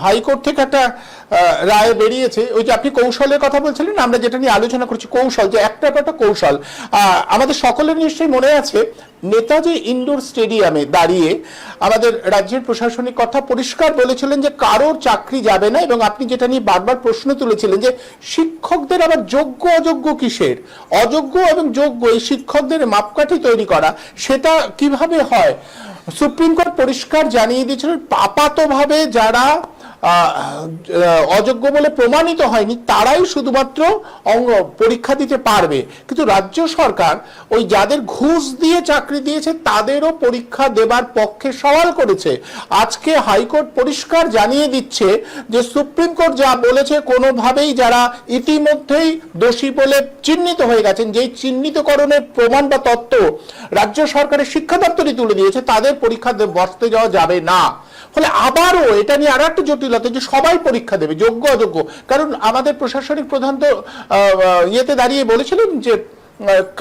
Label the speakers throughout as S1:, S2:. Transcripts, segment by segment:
S1: High court থেকে একটা রায় বেরিয়েছে। ওই যে আপনি কৌশলের কথা বলছিলেন, আমরা যেটা নিয়ে আলোচনা করছি কৌশল, যে একটা একটা কৌশল আমাদের সকলের নিশ্চয়ই মনে আছে। নেতাজি ইনডোর স্টেডিয়ামে দাঁড়িয়ে আমাদের রাজ্যের প্রশাসনিক কথা পরিষ্কার বলেছিলেন যে কারোর চাকরি যাবে না, এবং আপনি যেটা নিয়ে বারবার প্রশ্ন তুলেছিলেন যে শিক্ষকদের আবার যোগ্য অযোগ্য কিসের, অযোগ্য এবং যোগ্য এই শিক্ষকদের মাপকাঠি তৈরি করা সেটা কিভাবে হয়। সুপ্রিম কোর্ট পরিষ্কার জানিয়ে দিয়েছিল আপাতভাবে যারা অযোগ্য বলে প্রমাণিত হয়নি তারাই শুধুমাত্র পরীক্ষা দিতে পারবে, কিন্তু রাজ্য সরকার ওই যাদের ঘুষ দিয়ে চাকরি দিয়েছে তাদেরও পরীক্ষা দেবার পক্ষে সওয়াল করেছে। আজকে হাইকোর্ট পরিষ্কার জানিয়ে দিচ্ছে যে সুপ্রিম কোর্ট যা বলেছে কোনোভাবেই যারা ইতিমধ্যেই দোষী বলে চিহ্নিত হয়ে গেছেন, যেই চিহ্নিতকরণের প্রমাণ বা তত্ত্ব রাজ্য সরকারের শিক্ষা দপ্তরই তুলে দিয়েছে, তাদের পরীক্ষা বসতে যাওয়া যাবে না। ফলে আবারও এটা নিয়ে আরো একটা জটিলতা যে সবাই পরীক্ষা দেবে, যোগ্য অযোগ্য। কারণ আমাদের প্রশাসনিক প্রধান তো ইয়েতে দাঁড়িয়ে বলেছিলেন যে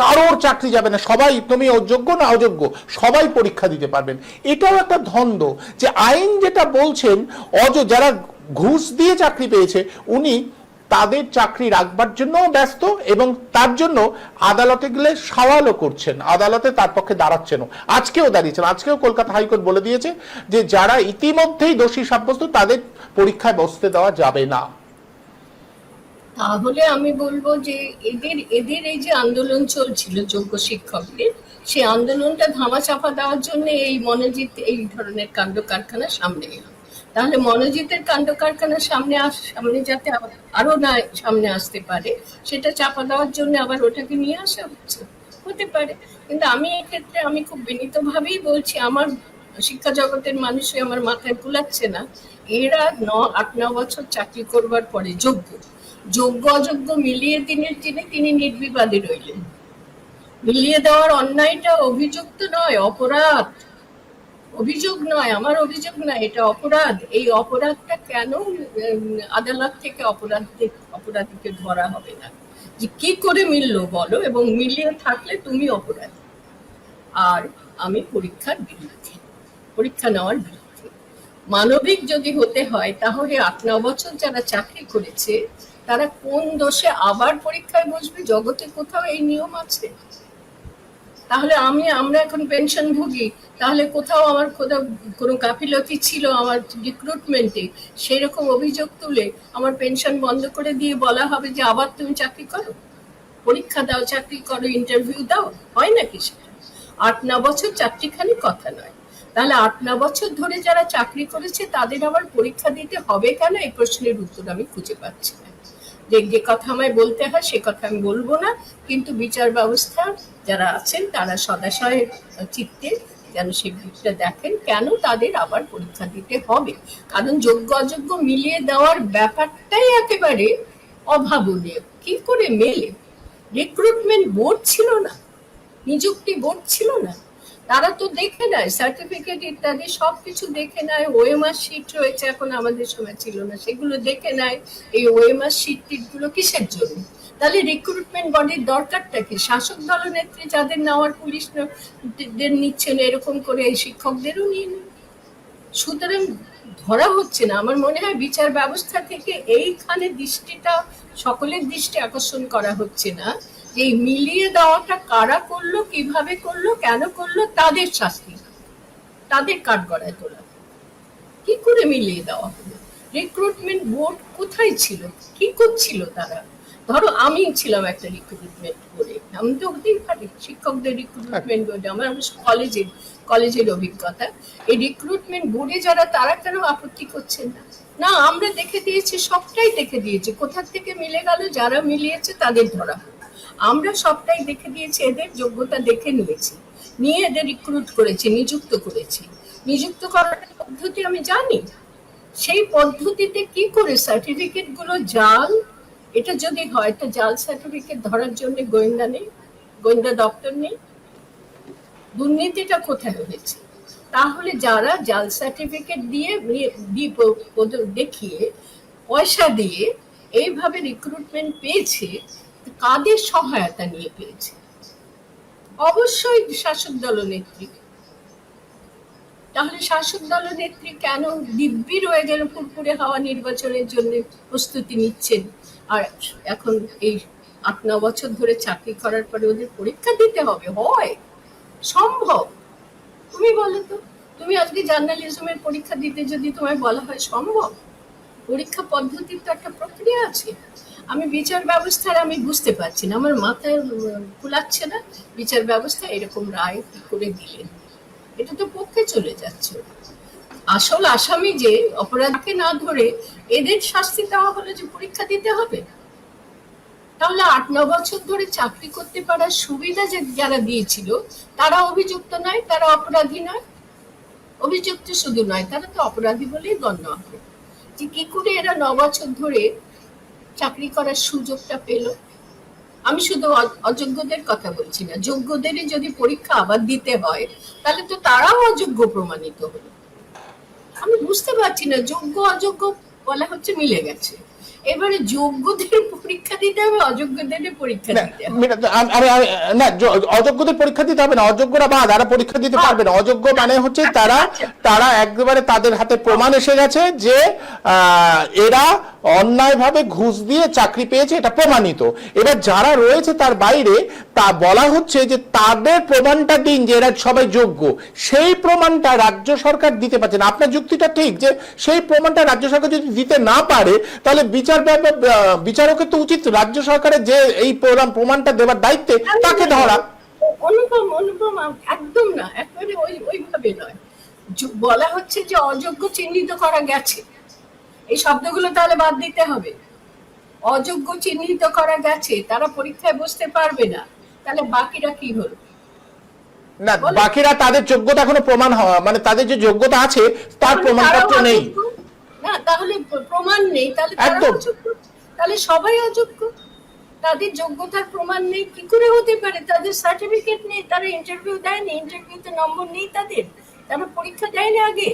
S1: কারোর চাকরি যাবে না, সবাই, তুমি অযোগ্য না অযোগ্য সবাই পরীক্ষা দিতে পারবেন। এটাও একটা দ্বন্দ্ব যে আইন যেটা বলছেন যারা ঘুষ দিয়ে চাকরি পেয়েছে উনি তাদের চাকরি রাখবার জন্য ব্যস্ত, এবং তার জন্য আদালতে গেলে সওয়ালও করছেন, আদালতে তার পক্ষে দাঁড়াচ্ছেন, আজকেও দাঁড়িয়েছেন। আজকেও কলকাতা হাইকোর্ট বলে দিয়েছে যে যারা ইতিমধ্যেই দোষী সাব্যস্ত তাদের পরীক্ষায় বসতে দেওয়া যাবে না।
S2: তাহলে আমি বলবো যে এদের এই যে আন্দোলন চলছিল যোগ্য শিক্ষকদের, সেই আন্দোলনটা ধামাচাপা দেওয়ার জন্য এই মনোজিৎ এই ধরনের কাণ্ড কারখানা সামনে এলো। তাহলে মনোজিতের কাণ্ড কারখানার সামনে যাতে আরো না সামনে আসতে পারে সেটা চাপা দেওয়ার জন্য আবার ওটাকে নিয়ে আসা হতে পারে। কিন্তু আমি এক্ষেত্রে আমি খুব বিনীতভাবেই বলছি, আমার শিক্ষা জগতের মানুষই আমার মাথায় কুলাচ্ছে না। এরা 8-9 বছর চাকরি করবার পরে যোগ্য অযোগ্য মিলিয়ে দিনের দিনে তিনি নির্বিবাদে রইলেন। মিলিয়ে দেওয়ার অন্যায়টা অভিযুক্ত নয়, অপরাধ। অভিযোগ নয়, আমার অভিযোগ নয়, এটা অপরাধ। এই অপরাধটা কেন আদালত থেকে অপরাধীকে ধরা হবে না? যে কি করে মিললো বলো, এবং মিলিয়ে থাকলে তুমি অপরাধী আর আমি পরীক্ষার বিরুদ্ধে, পরীক্ষা নেওয়ার বিরুদ্ধে। মানবিক যদি হতে হয় তাহলে 8-9 বছর যারা চাকরি করেছে তারা কোন দোষে আবার পরীক্ষায় বসবে? জগতে কোথাও এই নিয়ম আছে? তাহলে আমরা এখন পেনশন ভুগি, তাহলে কোথাও আমার কোনো গাফিলতি ছিল আমার রিক্রুটমেন্টে, সেই রকম অভিযোগ তুলে আমার পেনশন বন্ধ করে দিয়ে বলা হবে যে আবার তুমি চাকরি করো, পরীক্ষা দাও, চাকরি করো, ইন্টারভিউ দাও? হয় নাকি সেটা? 8-9 বছর চাকরিখানি কথা নয়। তাহলে 8-9 বছর ধরে যারা চাকরি করেছে তাদের আবার পরীক্ষা দিতে হবে কেন? এই প্রশ্নের উত্তর আমি খুঁজে পাচ্ছি না। যে কথা আমায় বলতে হয় সে কথা আমি বলবো না, কিন্তু বিচার ব্যবস্থা যারা আছেন তারা সদাশয় চিত্তে যেন সেই দিকটা দেখেন, কেন তাদের আবার পরীক্ষা দিতে হবে। কারণ যোগ্য অযোগ্য মিলিয়ে দেওয়ার ব্যাপারটাই একেবারে অভাবনীয়। কি করে মেলে? রিক্রুটমেন্ট বোর্ড ছিল না, নিযুক্তি বোর্ড ছিল না, তারা তো দেখে নেয় সার্টিফিকেট ইত্যাদি সবকিছু দেখে নেয়। ওএমআর শিট রয়েছে, এখন আমাদের সময় ছিল না, সেগুলো দেখে নেয়। এই ওএমআর শিট গুলো কিসের জন্য? তাহলে রিক্রুটমেন্ট বডির দরকারটা কি? শাসক দলনেত্রী যাদের নেওয়ার পুলিশদের নিচ্ছেন এরকম করে এই শিক্ষকদেরও নিয়ে নেন। সুতরাং ধরা হচ্ছে না। আমার মনে হয় বিচার ব্যবস্থা থেকে এইখানে দৃষ্টিটা, সকলের দৃষ্টি আকর্ষণ করা হচ্ছে না। এই মিলিয়ে দেওয়াটা কারা করলো, কিভাবে করলো, কেন করলো, তাদের শাস্তি, তাদের কাঠগড়ায় তোলা। কি করে মিলিয়ে দেওয়া হলো? রিক্রুটমেন্ট বোর্ড কোথায় ছিল? কি করছিল তারা? ধরো আমি ছিলাম একটা রিক্রুটমেন্ট বোর্ডে, আমি তো হতেই পারি শিক্ষকদের রিক্রুটমেন্ট বোর্ডে, আমার কলেজের অভিজ্ঞতা। এই রিক্রুটমেন্ট বোর্ডে যারা, তারা কেন আপত্তি করছেন না? না, আমরা দেখে দিয়েছি, সবটাই দেখে দিয়েছি, কোথা থেকে মিলে গেল, যারা মিলিয়েছে তাদের ধরা। আমরা সবটাই দেখে দিয়েছি, এদের যোগ্যতা দেখে নিয়েছি, নিয়ে এদের রিক্রুট করেছি, নিযুক্ত করেছি। নিযুক্ত করার পদ্ধতি আমি জানি। সেই পদ্ধতিতে কি করে সার্টিফিকেট গুলো জাল, এটা যদি হয় তো জাল সার্টিফিকেট ধরার জন্য গোয়েন্দা নেই, গোয়েন্দা দপ্তর নেই? দুর্নীতিটা কোথায় হয়েছে? তাহলে যারা জাল সার্টিফিকেট দিয়ে দেখিয়ে পয়সা দিয়ে এইভাবে রিক্রুটমেন্ট পেয়েছে, কাদের সহায়তা নিয়ে পেয়েছে? অবশ্যই শাসক দলনেত্রী। তাহলে শাসক দল নেত্রী কেন দিব্যি রয়ে গেল ফুরফুরে হওয়া নির্বাচনের জন্য প্রস্তুতি নিচ্ছেন, আর এখন এই ৮-৯ বছর ধরে চাকরি করার পরে ওদের পরীক্ষা দিতে হবে? হয় সম্ভব? তুমি বলো তো, তুমি আজকে জার্নালিজমের পরীক্ষা দিতে যদি তোমায় বলা হয় সম্ভব? পরীক্ষা পদ্ধতির তো একটা প্রক্রিয়া আছে। আমি বিচার ব্যবস্থার আমি বুঝতে পারছি না, আমার মাথায় কুলাচ্ছে না বিচার ব্যবস্থা এরকম রায় কি করে দিলেন। এটা তো পক্ষে চলে যাচ্ছে। আসল আসামি যে অপরাধকে না ধরে এদের শাস্তি দেওয়া হলো যে পরীক্ষা দিতে হবে। তাহলে ৮-৯ বছর ধরে চাকরি করতে পারার সুবিধা যে যারা দিয়েছিল তারা অভিযুক্ত নয়, তারা অপরাধী নয়? অভিযুক্ত শুধু নয়, তারা তো অপরাধী বলেই গণ্য হবে। যে কি করে এরা ৯ বছর ধরে চাকরি করার সুযোগটা পেল? আমি শুধু অযোগ্যদের কথা বলছি না, যোগ্যদেরই যদি পরীক্ষা আবার দিতে হয় তাহলে তো তারাও অযোগ্য প্রমাণিত হলো। আমি বুঝতে পারছি না, যোগ্য অযোগ্য বলা হচ্ছে মিলে গেছে, এবারে যোগ্যদের পরীক্ষা দিতে হবে, অযোগ্যদের পরীক্ষা দিতে হবে।
S1: না, অযোগ্যদের পরীক্ষা দিতে হবে না, অযোগ্যরা বাদ, তারা পরীক্ষা দিতে পারবে না। অযোগ্য মানে হচ্ছে তারা একেবারে তাদের হাতে প্রমাণ এসে গেছে যে এরা অন্যায়ভাবে ঘুষ দিয়ে চাকরি পেয়েছে, এটা প্রমাণিত। এবার যারা রয়েছে তার বাইরে, তা বলা হচ্ছে যে তাদের প্রমাণটা দিন যে এরা সবাই যোগ্য, সেই প্রমাণটা রাজ্য সরকার দিতে পারছে না। আপনার যুক্তিটা ঠিক যে সেই প্রমাণটা রাজ্য সরকার যদি দিতে না পারে তাহলে বিচারকের তো উচিত রাজ্য সরকারের যে এই প্রমাণটা দেওয়ার দায়িত্বে তাকে ধরা।
S2: অনুপম একদম না, একেবারে ওইভাবে নয়। বলা হচ্ছে যে অযোগ্য চিহ্নিত করা গেছে, এই শব্দগুলো তাহলে বাদ দিতে হবে। অযোগ্য চিহ্নিত করা গেছে, তারা পরীক্ষায় বসতে পারবে না, তাহলে বাকিরা কি হলো?
S1: না, বাকিরা তাদের যোগ্যতা এখনো প্রমাণ হওয়া, মানে তাদের যে যোগ্যতা আছে তার প্রমাণপত্র নেই।
S2: না, তাহলে প্রমাণ নেই, তাহলে সবাই অযোগ্য। তাদের যোগ্যতার প্রমাণ নেই কি করে হতে পারে? তাদের সার্টিফিকেট নেই, তারা ইন্টারভিউ দেয়নি, ইন্টারভিউতে নম্বর নেই তাদের, তারা পরীক্ষা দেয়নি আগে।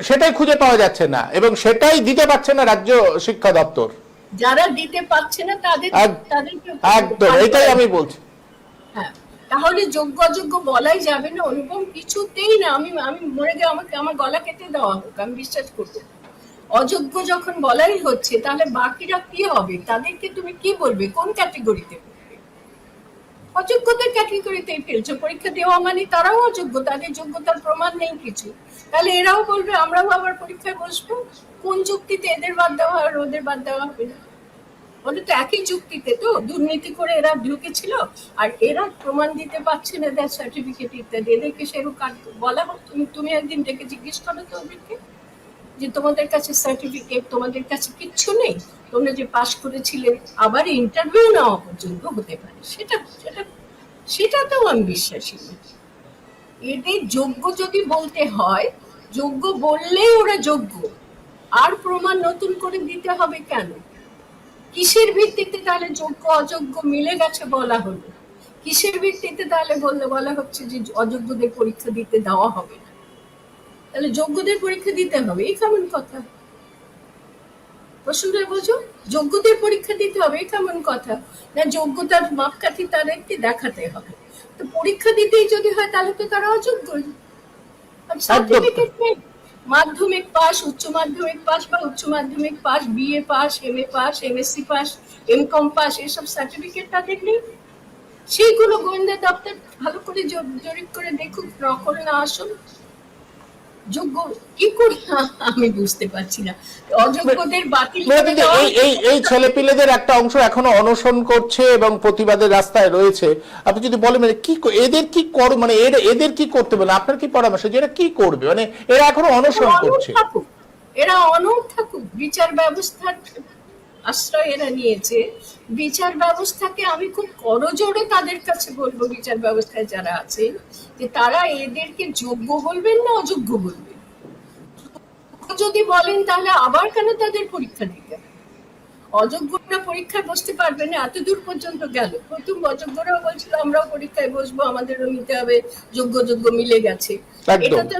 S1: সেটাই খুঁজে পাওয়া যাচ্ছে না, এবং সেটাই দিতে পারছে না রাজ্য শিক্ষা দপ্তর।
S2: যারা দিতে পারছে না তাদের
S1: একদম এটাই আমি বলছি।
S2: হ্যাঁ, তাহলে যোগ্য অযোগ্য বলাই যাবে না অনুপম, কিছুতেই না। আমি মরে গেলে আমাকে আমার গলা কেটে দেওয়া হোক, আমি বিশ্বাস করবো। অযোগ্য যখন বলাই হচ্ছে তাহলে বাকিরা কি হবে? তাদেরকে তুমি কি বলবে? কোন ক্যাটেগরিতে পড়বে? অযোগ্যদের ক্যাটেগরিতেই ফেলছো। পরীক্ষা দেওয়া মানে তারাও অযোগ্য, তাদের যোগ্যতার প্রমাণ নেই কিছু। তাহলে এরাও বলবে আমরাও আবার পরীক্ষায় বসবো। কোন যুক্তিতে এদের বাদ দেওয়া আর ওদের বাদ দেওয়া হবে না? বলে তো একই যুক্তিতে, তো দুর্নীতি করে এরা ঢুকেছিল আর এরা প্রমাণ দিতে পারছে না, দেয় সার্টিফিকেট ইত্যাদি। এদেরকে সেরকম বলা হোক, তুমি একদিন ডেকে জিজ্ঞেস করো তো ওদেরকে যে তোমাদের কাছে সার্টিফিকেট, তোমাদের কাছে কিচ্ছু নেই, তোমরা যে পাশ করেছিলে আবার ইন্টারভিউ নেওয়া পর্যন্ত হতে পারে, সেটা তো আমি বিশ্বাসী না। এদের যোগ্য যদি বলতে হয়, যোগ্য বললেই ওরা যোগ্য, আর প্রমাণ নতুন করে দিতে হবে কেন? কিসের ভিত্তিতে তাহলে যোগ্য অযোগ্য মিলে গেছে বলা হলো? কিসের ভিত্তিতে তাহলে বলা হচ্ছে যে অযোগ্যদের পরীক্ষা দিতে দেওয়া হবে না? তাহলে যোগ্যদের পরীক্ষা দিতে হবে, এই কেমন কথা? প্রশ্নটা বোঝো, যোগ্যদের পরীক্ষা দিতে হবে, এই কেমন কথা? না, যোগ্যতার মাপকাঠি তাদেরকে দেখাতে হবে। তো পরীক্ষা দিতেই যদি হয় তাহলে তো তারা অযোগ্য। সার্টিফিকেট নেই, মাধ্যমিক পাস, উচ্চ মাধ্যমিক পাস বা উচ্চ মাধ্যমিক pass, BA pass, MA pass, MSc pass, MCom pass, এসব সার্টিফিকেট তাদের নেই। সেইগুলো গোয়েন্দা দপ্তর ভালো করে জরিপ করে দেখুক, নকল না আসল। যোগ্য কি করে আমি বুঝতে পারছি না। অযোগ্যদের বাতিল করে দেওয়া।
S1: এই ছেলেপিলেদের একটা অংশ এখনো অনশন করছে এবং প্রতিবাদের রাস্তায় রয়েছে। আপনি যদি বলেন মানে কি এদের কি করবে, মানে এদের কি করতে বলে আপনার কি পরামর্শ, যে এরা কি করবে? মানে এরা এখনো অনশন করছে,
S2: এরা অনড় থাকুক। বিচার ব্যবস্থার আশ্রয় এরা নিয়েছে, বিচার ব্যবস্থাকে আমি খুব করজোড়ে তাদের কাছে বলবো, বিচার ব্যবস্থায় যারা আছে, যে তারা এদেরকে যোগ্য বলবেন না অযোগ্য বলবেন। যদি বলেন তাহলে আবার কেন তাদের পরীক্ষা দিতে? অযোগ্যরা পরীক্ষায় বসতে পারবে না, এত দূর পর্যন্ত গেল। প্রথম অযোগ্যরাও বলছিল আমরাও পরীক্ষায় বসবো, আমাদেরও নিতে হবে, যোগ্য মিলে গেছে। এটা তো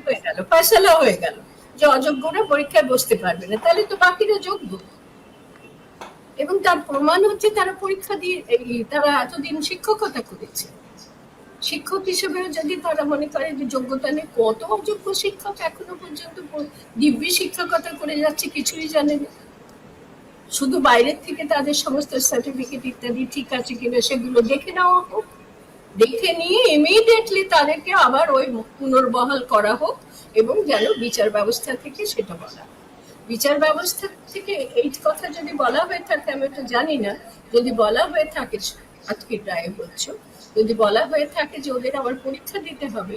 S2: হয়ে গেল, ফয়সালা হয়ে গেল যে অযোগ্যরা পরীক্ষায় বসতে পারবে না, তাহলে তো বাকিরা যোগ্য। এবং তার প্রমাণ হচ্ছে তারা পরীক্ষা দিয়ে, তারা এতদিন শিক্ষকতা করেছে, শিক্ষক হিসেবেও যদি তারা মনে করে যে যোগ্যতা নেই, কত অযোগ্য শিক্ষক এখনো পর্যন্ত দিব্যি শিক্ষকতা করে যাচ্ছে, কিছুই জানে না। শুধু বাইরের থেকে তাদের সমস্ত সার্টিফিকেট ইত্যাদি ঠিক আছে কিনা সেগুলো দেখে নেওয়া হোক, দেখে নিয়ে ইমিডিয়েটলি তাদেরকে আবার ওই পুনর্বহাল করা হোক, এবং যেন বিচার ব্যবস্থা থেকে সেটা বলা হয়। বিচার ব্যবস্থা থেকে এই কথা যদি বলা হয়ে থাকে, আমি তো জানি না, যদি বলা হয়ে থাকে, আজকে রায় বলছো, যদি বলা হয়ে থাকে যে ওদের আবার পরীক্ষা দিতে হবে,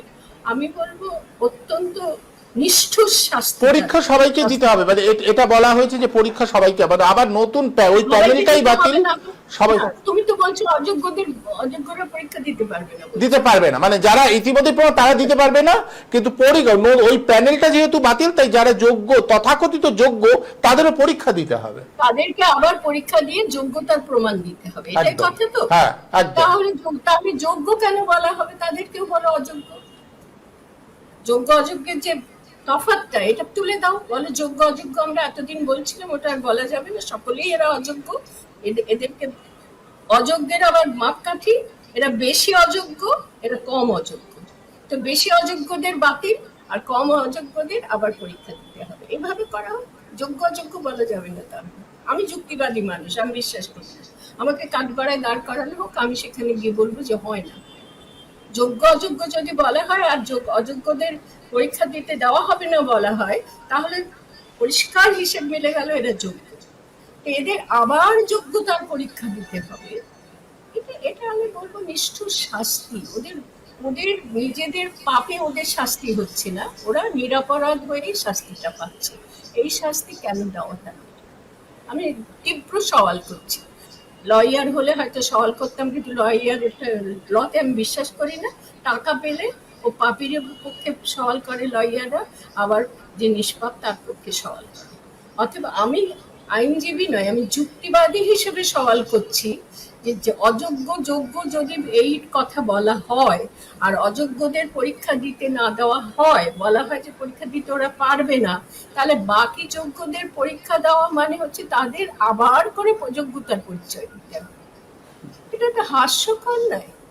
S2: আমি বলবো অত্যন্ত নিষ্ঠুর শাস্তি।
S1: পরীক্ষা সবাইকে দিতে হবে, মানে এটা বলা হয়েছে যে পরীক্ষা সবাইকে, মানে আবার নতুন ওই প্যানেলটাই বাতিল সবাই।
S2: তুমি তো বলছো অযোগ্যরা পরীক্ষা দিতে পারবে না,
S1: দিতে পারবে না, মানে যারা ইতিমধ্যে তারা দিতে পারবে না, কিন্তু ওই প্যানেলটা যেহেতু বাতিল, তাই যারা যোগ্য, তথাকথিত যোগ্য, তাদেরও পরীক্ষা দিতে হবে,
S2: তাদেরকে আবার পরীক্ষা দিয়ে যোগ্যতার প্রমাণ দিতে হবে, এটাই কথা তো।
S1: হ্যাঁ, একদম।
S2: তাহলে যোগ্য কেন বলা হবে, তাদেরকেও বলো অযোগ্য। যোগ্য অযোগ্যের যে তফাৎটা, এটা তুলে দাও, বলে যোগ্য অযোগ্য আমরা এতদিন বলছিলাম, ওটা আর বলা যাবে না, সকলেই এরা অযোগ্য। এদেরকে অযোগ্যের আবার মাপকাঠি, এরা বেশি অযোগ্য, এরা কম অযোগ্য, তো বেশি অযোগ্যদের বাতিল আর কম অযোগ্যদের আবার পরীক্ষা দিতে হবে, এভাবে করা হোক। যোগ্য অযোগ্য বলা যাবে না। তার আমি যুক্তিবাদী মানুষ, আমি বিশ্বাস করি না আমাকে কাঠগড়ায় দাঁড় করানো হোক, আমি সেখানে গিয়ে বলবো যে হয় না। যোগ্য অযোগ্য যদি বলা হয় আর অযোগ্যদের পরীক্ষা দিতে দেওয়া হবে না বলা হয়, তাহলে পরিষ্কার হিসেব মিলে গেল এরা যোগ্য, এদের আবার যোগ্যতার পরীক্ষা দিতে হবে। এটা আমি বলবো নিষ্ঠুর শাস্তি। ওদের নিজেদের পাপে ওদের শাস্তি হচ্ছে না, ওরা নিরপরাধ হয়েই শাস্তিটা পাচ্ছে। এই শাস্তি কেন দেওয়া হয়, আমি তীব্র সওয়াল করছি। লয়ার হলে হয়তো সওয়াল করতাম, কিন্তু লতে আমি বিশ্বাস করি না। টাকা পেলে ও পাপির পক্ষে সওয়াল করে লয়াররা, আবার যে নিষ্পাপ তার পক্ষে সওয়াল করে। অথবা আমি আইনজীবী নয়, আমি যুক্তিবাদী হিসেবে সওয়াল করছি যে অযোগ্য যোগ্য যদি এই কথা বলা হয় আর অযোগ্যদের পরীক্ষা দিতে না দেওয়া হয়, বলা হয় যে পরীক্ষা দিতে ওরা পারবে না, তাহলে বাকি যোগ্যদের পরীক্ষা দেওয়া মানে হচ্ছে তাদের আবার করে যোগ্যতার পরিচয় দিতে হবে। এটা একটা হাস্যকর নয়?